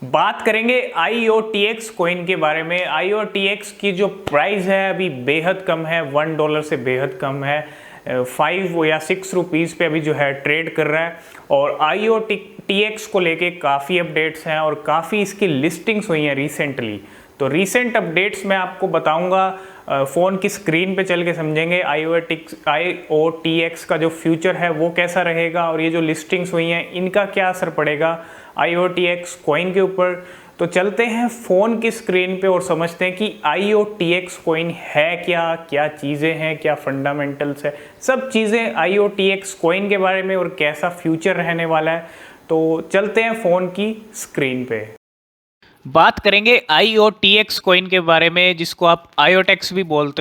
बात करेंगे IOTX coin के बारे में। IOTX की जो प्राइस है अभी बेहद कम है, $1 से बेहद कम है। 5 या 6 रुपीज़ पे अभी जो है ट्रेड कर रहा है। और IOTX को लेके काफ़ी अपडेट्स हैं और काफ़ी इसकी लिस्टिंग्स हुई हैं रिसेंटली। तो रीसेंट अपडेट्स मैं आपको बताऊंगा, फ़ोन की स्क्रीन पे चल के समझेंगे IOTX का जो फ्यूचर है वो कैसा रहेगा और ये जो लिस्टिंग्स हुई हैं इनका क्या असर पड़ेगा IOTX कॉइन के ऊपर। तो चलते हैं फ़ोन की स्क्रीन पे और समझते हैं कि IOTX कॉइन है क्या, क्या चीज़ें हैं, क्या फंडामेंटल्स है, सब चीज़ें IOTX कॉइन के बारे में और कैसा फ्यूचर रहने वाला है। तो चलते हैं फ़ोन की स्क्रीन पे। बात करेंगे IOTX कॉइन के बारे में, जिसको आप IOTX भी बोल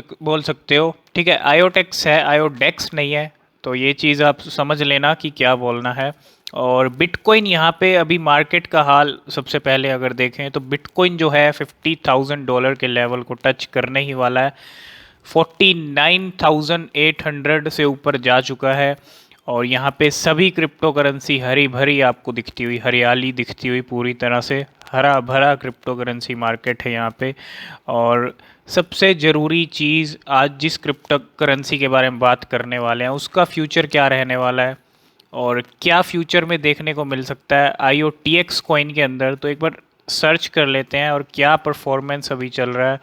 सकते हो। ठीक है, IOTX है, IODEX नहीं है। तो ये चीज़ आप समझ लेना कि क्या बोलना है। और बिटकॉइन यहाँ पे अभी मार्केट का हाल सबसे पहले अगर देखें तो बिटकॉइन जो है $50,000 के लेवल को टच करने ही वाला है। 49,800 से ऊपर जा चुका है। और यहाँ पे सभी क्रिप्टो करेंसी हरी भरी आपको दिखती हुई, हरियाली दिखती हुई, पूरी तरह से हरा भरा क्रिप्टो करेंसी मार्केट है यहाँ पे। और सबसे ज़रूरी चीज़, आज जिस क्रिप्टो करेंसी के बारे में बात करने वाले हैं उसका फ्यूचर क्या रहने वाला है और क्या फ्यूचर में देखने को मिल सकता है IOTX कॉइन के अंदर, तो एक बार सर्च कर लेते हैं और क्या परफॉर्मेंस अभी चल रहा है।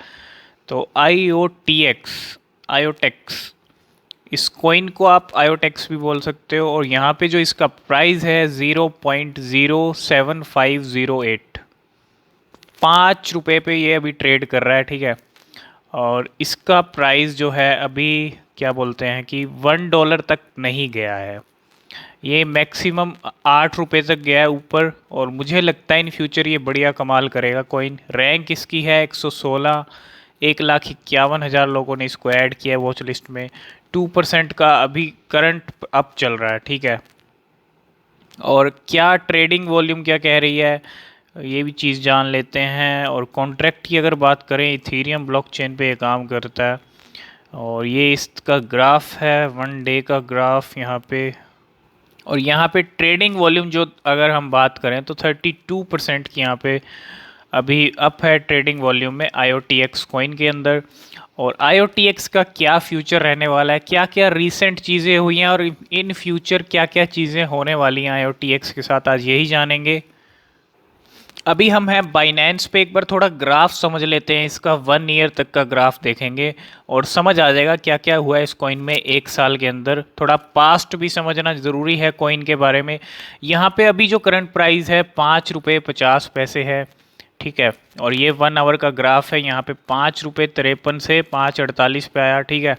तो IOTX इस कॉइन को आप IOTX भी बोल सकते हो। और यहाँ पे जो इसका प्राइस है 0.07508, ₹5 पे ये अभी ट्रेड कर रहा है। ठीक है, और इसका प्राइस जो है अभी क्या बोलते हैं कि $1 तक नहीं गया है। ये मैक्सिमम ₹8 तक गया है ऊपर। और मुझे लगता है इन फ्यूचर ये बढ़िया कमाल करेगा कॉइन। रैंक इसकी है 116, 1,51,000 लोगों ने इसको ऐड किया है वॉच लिस्ट में। 2% का अभी करंट अप चल रहा है। ठीक है, और क्या ट्रेडिंग वॉल्यूम क्या कह रही है ये भी चीज़ जान लेते हैं। और कॉन्ट्रैक्ट की अगर बात करें, इथीरियम ब्लॉकचेन पे ये काम करता है। और ये इसका ग्राफ है, 1 डे का ग्राफ यहाँ पे। और यहाँ पे ट्रेडिंग वॉल्यूम जो अगर हम बात करें तो 32% की यहाँ पे अभी अप है ट्रेडिंग वॉल्यूम में IOTX कॉइन के अंदर। और IOTX का क्या फ्यूचर रहने वाला है, क्या क्या रीसेंट चीज़ें हुई हैं और इन फ्यूचर क्या क्या चीज़ें होने वाली हैं IOTX के साथ, आज यही जानेंगे। अभी हम हैं बाइनेंस पे, एक बार थोड़ा ग्राफ समझ लेते हैं इसका। 1 ईयर तक का ग्राफ देखेंगे और समझ आ जाएगा क्या क्या हुआ है इस कॉइन में 1 साल के अंदर। थोड़ा पास्ट भी समझना ज़रूरी है कॉइन के बारे में। यहाँ पे अभी जो करंट प्राइस है ₹5.50 है। ठीक है, और ये 1 आवर का ग्राफ है। यहाँ पे ₹5.53 से 5.48 पे आया। ठीक है,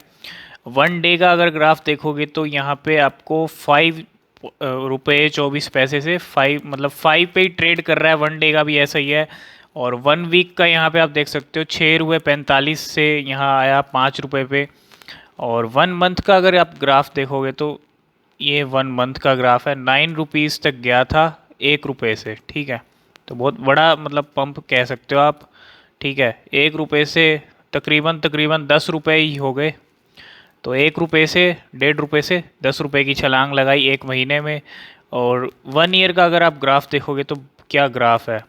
1 डे का अगर ग्राफ देखोगे तो यहाँ पे आपको ₹5.24 से 5, मतलब 5 पे ही ट्रेड कर रहा है। 1 डे का भी ऐसा ही है। और 1 वीक का यहाँ पे आप देख सकते हो ₹6.45 से यहाँ आया ₹5 पे। और 1 मंथ का अगर आप ग्राफ देखोगे तो ये 1 मंथ का ग्राफ है, ₹9 तक गया था ₹1 से। ठीक है, तो बहुत बड़ा मतलब पंप कह सकते हो आप। ठीक है, ₹1 से तकरीबन तकरीबन ₹10 ही हो गए। तो ₹1 से ₹1.5 से ₹10 की छलांग लगाई 1 महीने में। और 1 ईयर का अगर आप ग्राफ देखोगे तो क्या ग्राफ है,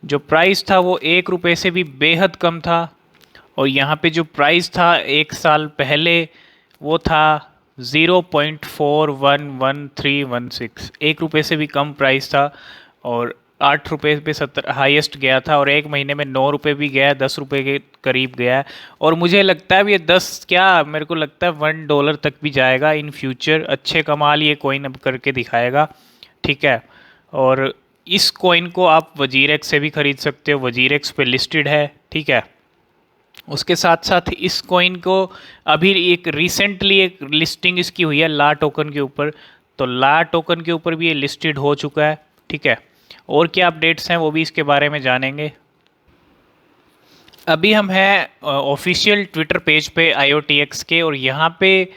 जो प्राइस था वो ₹1 से भी बेहद कम था। और यहाँ पे जो प्राइस था 1 साल पहले वो था 0.411316, ₹1 से भी कम प्राइस था। और ₹8 पे 70 हाईएस्ट गया था। और 1 महीने में ₹9 भी गया है, ₹10 के करीब गया है। और मुझे लगता है अब ये 10 क्या, मेरे को लगता है $1 तक भी जाएगा इन फ्यूचर। अच्छे कमाल ये कॉइन अब करके दिखाएगा। ठीक है, और इस कॉइन को आप वजीरेक्स से भी ख़रीद सकते हो, वजीरेक्स पे लिस्टेड है। ठीक है, उसके साथ साथ इस कॉइन को अभी एक रिसेंटली एक लिस्टिंग इसकी हुई है ला टोकन के ऊपर। तो ला टोकन के ऊपर भी ये लिस्टेड हो चुका है। ठीक है, और क्या अपडेट्स हैं वो भी इसके बारे में जानेंगे। अभी हम हैं ऑफिशियल ट्विटर पेज पे IOTX के, और यहाँ पे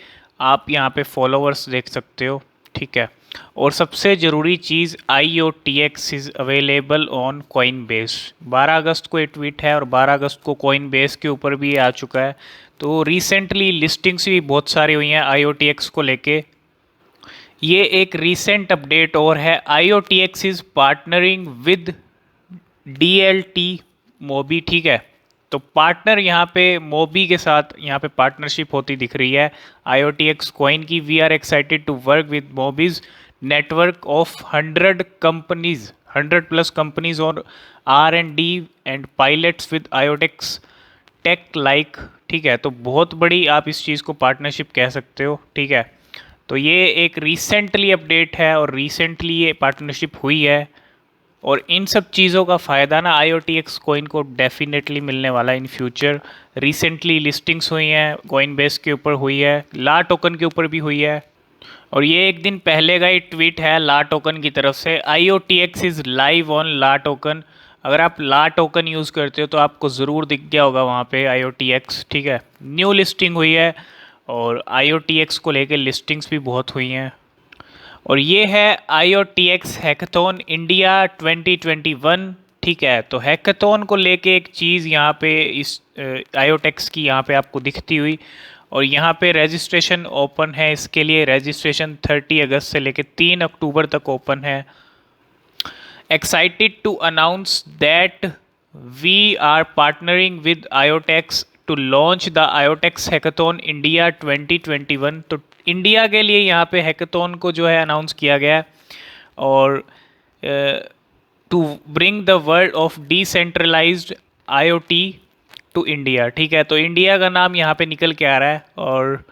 आप यहाँ पे फॉलोअर्स देख सकते हो। ठीक है, और सबसे ज़रूरी चीज़ IOTX is available on coin base. 12 अगस्त को ये ट्वीट है और 12 अगस्त को कॉइन बेस के ऊपर भी आ चुका है। तो रिसेंटली लिस्टिंग्स भी बहुत सारी हुई हैं IOTX को लेके। ये एक रीसेंट अपडेट और है, IOTX is partnering with DLT मोबी, ठीक है। तो पार्टनर यहाँ पे मोबी के साथ यहाँ पे पार्टनरशिप होती दिख रही है IOTX कॉइन की। We are excited to work with Mobi's network of 100 companies, 100+ companies और R&D and pilots with IOTX tech like, ठीक है। तो बहुत बड़ी आप इस चीज़ को पार्टनरशिप कह सकते हो, ठीक है। तो ये एक रिसेंटली अपडेट है और रिसेंटली ये पार्टनरशिप हुई है, और इन सब चीज़ों का फ़ायदा ना IOTX कॉइन को डेफिनेटली मिलने वाला है इन फ्यूचर। रिसेंटली लिस्टिंग्स हुई हैं, कॉइन बेस के ऊपर हुई है, ला टोकन के ऊपर भी हुई है। और ये एक दिन पहले का ही ट्वीट है ला टोकन की तरफ से, IOTX is live on LATOKEN. अगर आप ला टोकन यूज़ करते हो तो आपको ज़रूर दिख गया होगा वहाँ पे IOTX, ठीक है। न्यू लिस्टिंग हुई है और IOTX को लेके लिस्टिंग्स भी बहुत हुई हैं। और ये है IOTX हैकाथॉन इंडिया 2021, ठीक है। तो हैकाथॉन को लेके एक चीज़ यहाँ पे इस IOTX की यहाँ पे आपको दिखती हुई, और यहाँ पे रजिस्ट्रेशन ओपन है इसके लिए। रजिस्ट्रेशन 30 अगस्त से लेके 3 अक्टूबर तक ओपन है। Excited to announce that we are partnering with IOTX to launch the IOTX Hackathon India 2021। तो इंडिया के लिए यहाँ पे हैकाथॉन को जो है अनाउंस किया गया है, और to bring the world of decentralised IoT to India, ठीक है। तो इंडिया का नाम यहाँ पे निकल के आ रहा है, और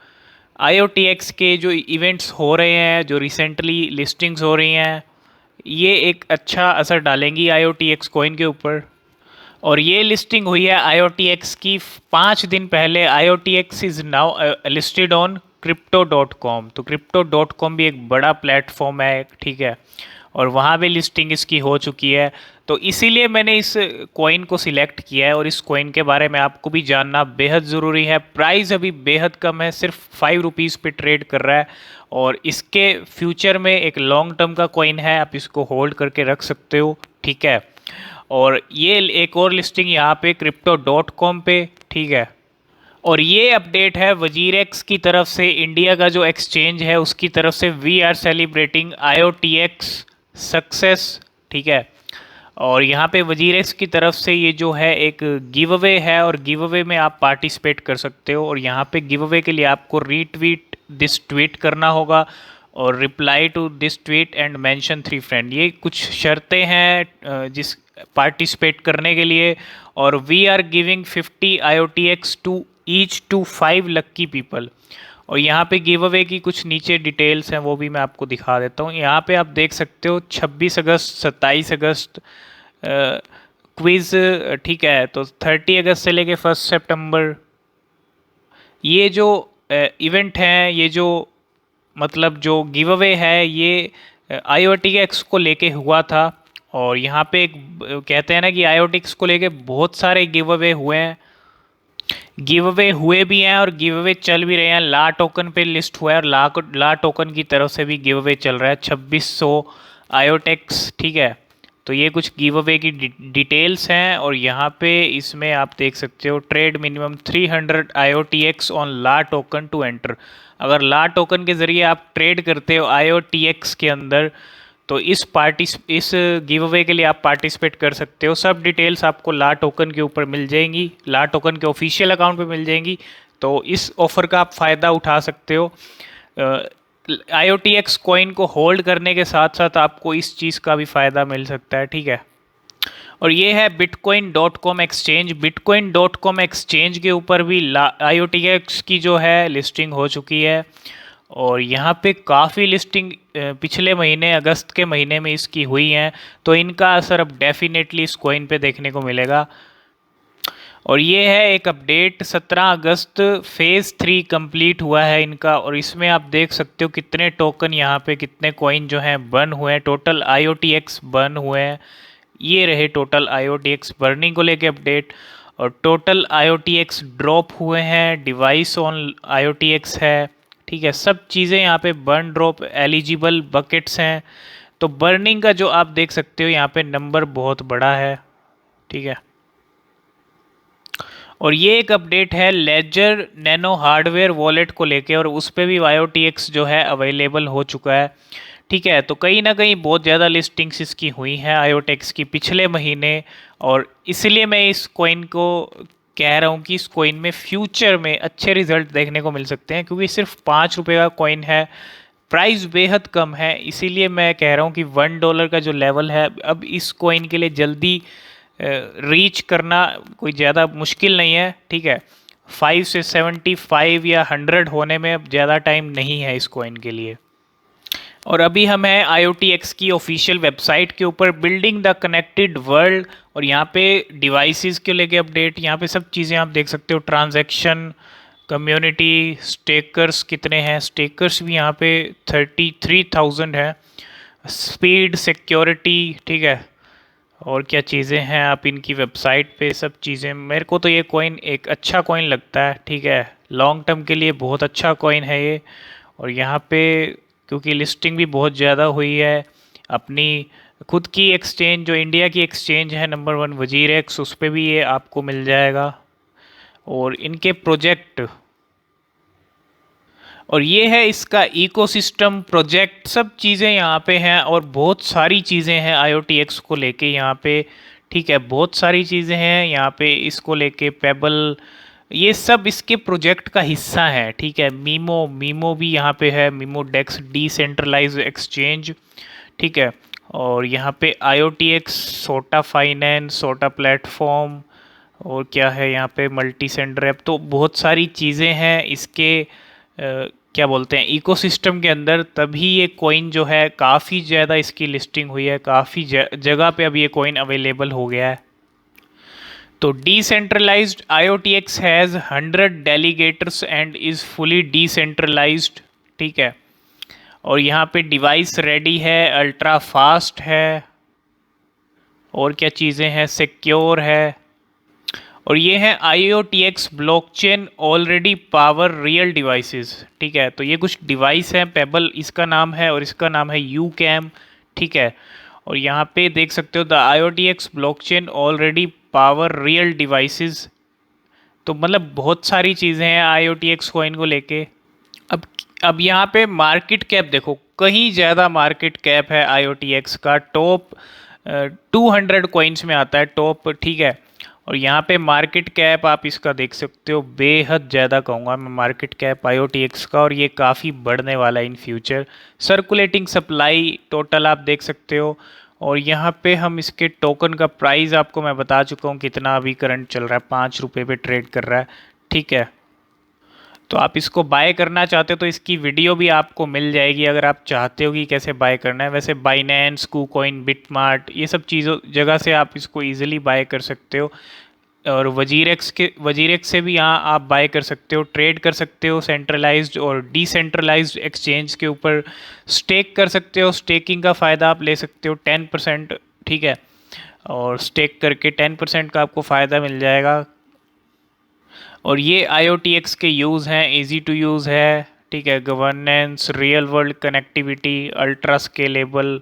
IOTX के जो इवेंट्स हो रहे हैं, जो रिसेंटली लिस्टिंग्स हो रही हैं, ये एक अच्छा असर डालेंगी IOTX कॉइन के ऊपर। और ये लिस्टिंग हुई है IOTX की 5 दिन पहले। IOTX is now listed on crypto.com। तो crypto.com भी एक बड़ा प्लेटफॉर्म है, ठीक है, और वहाँ भी लिस्टिंग इसकी हो चुकी है। तो इसीलिए मैंने इस कॉइन को सिलेक्ट किया है, और इस कॉइन के बारे में आपको भी जानना बेहद ज़रूरी है। प्राइस अभी बेहद कम है, सिर्फ 5 रुपीज़ पे ट्रेड कर रहा है, और इसके फ्यूचर में एक लॉन्ग टर्म का कॉइन है, आप इसको होल्ड करके रख सकते हो, ठीक है। और ये एक और लिस्टिंग यहाँ पे crypto.com पे, ठीक है। और ये अपडेट है वजीरेक्स की तरफ से, इंडिया का जो एक्सचेंज है उसकी तरफ से। We are celebrating IOTX success, ठीक है। और यहाँ पे वजीरेक्स की तरफ से ये जो है एक गिव अवे है, और गिव अवे में आप पार्टिसिपेट कर सकते हो। और यहाँ पे गिव अवे के लिए आपको रीट्वीट दिस ट्वीट करना होगा, और reply to this tweet and mention 3 friend. ये कुछ शर्तें हैं जिस पार्टिसिपेट करने के लिए। और we are giving 50 IOTX to each to 5 lucky people. और यहाँ पे गिव अवे की कुछ नीचे डिटेल्स हैं, वो भी मैं आपको दिखा देता हूँ। यहाँ पे आप देख सकते हो 26 अगस्त, 27 अगस्त क्विज़, ठीक है। तो 30 अगस्त से लेके 1 सितंबर ये जो इवेंट हैं, ये जो मतलब जो गिव अवे है, ये IOTX को लेके हुआ था। और यहाँ पे एक कहते हैं ना कि IOTX को लेके बहुत सारे गिव अवे हुए हैं, गिव अवे हुए भी हैं और गिव अवे चल भी रहे हैं। ला टोकन पे लिस्ट हुआ है, और ला टोकन की तरफ से भी गिव अवे चल रहा है 2600 IOTX, ठीक है। तो ये कुछ गिव अवे की डिटेल्स हैं, और यहाँ पे इसमें आप देख सकते हो trade minimum 300 IOTX on LATOKEN to enter. अगर ला टोकन के ज़रिए आप ट्रेड करते हो IOTX के अंदर, तो इस गिव अवे के लिए आप पार्टिसिपेट कर सकते हो। सब डिटेल्स आपको ला टोकन के ऊपर मिल जाएंगी, ला टोकन के ऑफिशियल अकाउंट पे मिल जाएंगी। तो इस ऑफ़र का आप फ़ायदा उठा सकते हो। IOTX कॉइन को होल्ड करने के साथ साथ आपको इस चीज़ का भी फ़ायदा मिल सकता है, ठीक है। और ये है bitcoin.com एक्सचेंज। bitcoin.com एक्सचेंज के ऊपर भी IOTX की जो है लिस्टिंग हो चुकी है, और यहाँ पे काफ़ी लिस्टिंग पिछले महीने अगस्त के महीने में इसकी हुई हैं। तो इनका असर अब डेफिनेटली इस कॉइन पे देखने को मिलेगा। और ये है एक अपडेट, 17 अगस्त फेज़ 3 कंप्लीट हुआ है इनका, और इसमें आप देख सकते हो कितने टोकन यहाँ पे, कितने कॉइन जो हैं बर्न हुए हैं, टोटल IOTX बर्न हुए हैं। ये रहे टोटल IOTX बर्निंग को लेके अपडेट। और टोटल IOTX ड्रॉप हुए हैं, डिवाइस ऑन IOTX है, ठीक है। सब चीज़ें यहाँ पे बर्न ड्रॉप एलिजिबल बकेट्स हैं। तो बर्निंग का जो आप देख सकते हो यहाँ पे नंबर बहुत बड़ा है, ठीक है। और ये एक अपडेट है लेजर नैनो हार्डवेयर वॉलेट को लेके, और उस पर भी IOTX जो है अवेलेबल हो चुका है। ठीक है। तो कहीं ना कहीं बहुत ज़्यादा लिस्टिंग्स इसकी हुई हैं आयोटेक्स की पिछले महीने, और इसलिए मैं इस कॉइन को कह रहा हूँ कि इस कॉइन में फ्यूचर में अच्छे रिजल्ट देखने को मिल सकते हैं, क्योंकि सिर्फ $5 का कॉइन है, प्राइस बेहद कम है। इसीलिए मैं कह रहा हूँ कि $1 का जो लेवल है अब इस कॉइन के लिए जल्दी रीच करना कोई ज़्यादा मुश्किल नहीं है, ठीक है। 5 से 75 या 100 होने में अब ज़्यादा टाइम नहीं है इस कॉइन के लिए। और अभी हम हैं IOTX की ऑफिशियल वेबसाइट के ऊपर, बिल्डिंग द कनेक्टेड वर्ल्ड, और यहाँ पे डिवाइसेस के लेके अपडेट, यहाँ पे सब चीज़ें आप देख सकते हो, ट्रांजैक्शन, कम्युनिटी, स्टेकर्स कितने हैं, स्टेकर्स भी यहाँ पे 33,000 है, स्पीड, सिक्योरिटी, ठीक है। और क्या चीज़ें हैं आप इनकी वेबसाइट पे, सब चीज़ें। मेरे को तो ये कॉइन एक अच्छा कॉइन लगता है, ठीक है, लॉन्ग टर्म के लिए बहुत अच्छा कॉइन है ये। और यहाँ पे क्योंकि लिस्टिंग भी बहुत ज़्यादा हुई है, अपनी खुद की एक्सचेंज जो इंडिया की एक्सचेंज है नंबर 1 वजीरेक्स, उस पर भी ये आपको मिल जाएगा। और इनके प्रोजेक्ट, और ये है इसका इकोसिस्टम प्रोजेक्ट, सब चीज़ें यहाँ पे हैं, और बहुत सारी चीज़ें हैं IOTX को लेके यहाँ पे, ठीक है, बहुत सारी चीज़ें हैं यहाँ पे इसको लेके। पेबल, ये सब इसके प्रोजेक्ट का हिस्सा है, ठीक है। मीमो, मीमो भी यहाँ पे है, मीमो डेक्स डिसेंट्रलाइज्ड एक्सचेंज, ठीक है। और यहाँ पे IOTX, सोटा फाइनेंस, सोटा प्लेटफॉर्म, और क्या है यहाँ पे मल्टी सेंडर ऐप। तो बहुत सारी चीज़ें हैं इसके क्या बोलते हैं इकोसिस्टम के अंदर, तभी ये कॉइन जो है काफ़ी ज़्यादा इसकी लिस्टिंग हुई है, काफ़ी जगह पे अब ये कॉइन अवेलेबल हो गया है। तो decentralised IOTX has 100 delegators and is fully decentralised, ठीक है। और यहाँ पे डिवाइस रेडी है, अल्ट्रा फास्ट है, और क्या चीज़ें हैं, सिक्योर है। और ये है IOTX blockchain already power real devices, ठीक है। तो ये कुछ डिवाइस हैं, पेबल इसका नाम है और इसका नाम है UCAM, ठीक है। और यहाँ पे देख सकते हो the IOTX blockchain already power real devices. तो मतलब बहुत सारी चीज़ें हैं IOTX कॉइन को लेके। अब यहाँ पे मार्केट कैप देखो, कहीं ज़्यादा मार्केट कैप है IOTX का, टॉप 200 कॉइन्स में आता है टॉप, ठीक है। और यहाँ पे मार्केट कैप आप इसका देख सकते हो, बेहद ज़्यादा कहूँगा मैं मार्केट कैप IOTX का, और ये काफ़ी बढ़ने वाला है in future. Circulating supply total आप देख सकते हो। और यहाँ पे हम इसके टोकन का प्राइस आपको मैं बता चुका हूँ कितना अभी करंट चल रहा है, ₹5 पे ट्रेड कर रहा है, ठीक है। तो आप इसको बाय करना चाहते हो तो इसकी वीडियो भी आपको मिल जाएगी अगर आप चाहते हो कि कैसे बाय करना है। वैसे बाइनेंस, कूकॉइन, बिटमार्ट, ये सब चीज़ों जगह से आप इसको इजीली बाय कर सकते हो। और वजीरेक्स से भी यहाँ आप बाय कर सकते हो, ट्रेड कर सकते हो, सेंट्रलाइज्ड और डिसेंट्रलाइज्ड एक्सचेंज के ऊपर स्टेक कर सकते हो। स्टेकिंग का फ़ायदा आप ले सकते हो 10%, ठीक है। और स्टेक करके 10% का आपको फ़ायदा मिल जाएगा। और ये IOTX के यूज़ हैं, इजी टू यूज़ है, ठीक है। Governance, real world connectivity, ultra scalable,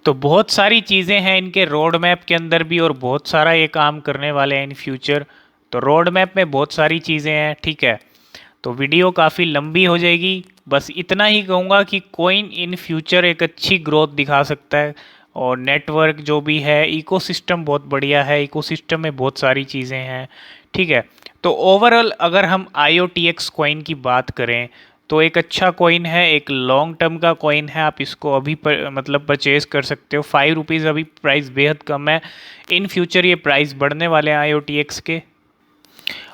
तो बहुत सारी चीज़ें हैं इनके रोड मैप के अंदर भी, और बहुत सारा ये काम करने वाले हैं इन फ्यूचर। तो रोड मैप में बहुत सारी चीज़ें हैं, ठीक है। तो वीडियो काफ़ी लंबी हो जाएगी, बस इतना ही कहूँगा कि कॉइन इन फ्यूचर एक अच्छी ग्रोथ दिखा सकता है। और नेटवर्क जो भी है, इकोसिस्टम बहुत बढ़िया है, इकोसिस्टम में बहुत सारी चीज़ें हैं, ठीक है। तो ओवरऑल अगर हम IOTX कॉइन की बात करें तो एक अच्छा कॉइन है, एक लॉन्ग टर्म का कॉइन है, आप इसको अभी मतलब परचेज़ कर सकते हो। ₹5 अभी प्राइस बेहद कम है, इन फ्यूचर ये प्राइस बढ़ने वाले हैं IOTX के,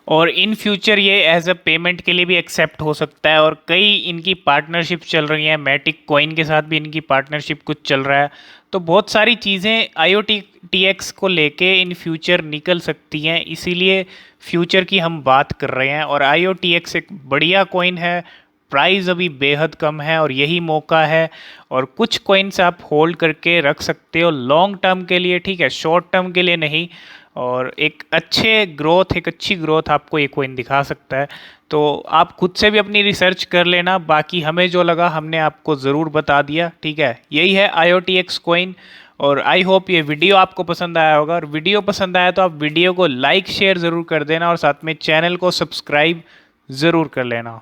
और इन फ्यूचर ये एज अ पेमेंट के लिए भी एक्सेप्ट हो सकता है। और कई इनकी पार्टनरशिप चल रही हैं, मैटिक कॉइन के साथ भी इनकी पार्टनरशिप कुछ चल रहा है। तो बहुत सारी चीज़ें IOTX को लेके इन फ्यूचर निकल सकती हैं, इसीलिए फ्यूचर की हम बात कर रहे हैं। और IOTX एक बढ़िया कॉइन है, प्राइस अभी बेहद कम है, और यही मौका है। और कुछ कॉइन्स आप होल्ड करके रख सकते हो लॉन्ग टर्म के लिए, ठीक है, शॉर्ट टर्म के लिए नहीं। और एक अच्छी ग्रोथ आपको ये कॉइन दिखा सकता है। तो आप खुद से भी अपनी रिसर्च कर लेना, बाकी हमें जो लगा हमने आपको ज़रूर बता दिया, ठीक है। यही है IOTX कॉइन, और आई होप ये वीडियो आपको पसंद आया होगा। और वीडियो पसंद आया तो आप वीडियो को लाइक शेयर ज़रूर कर देना, और साथ में चैनल को सब्सक्राइब ज़रूर कर लेना।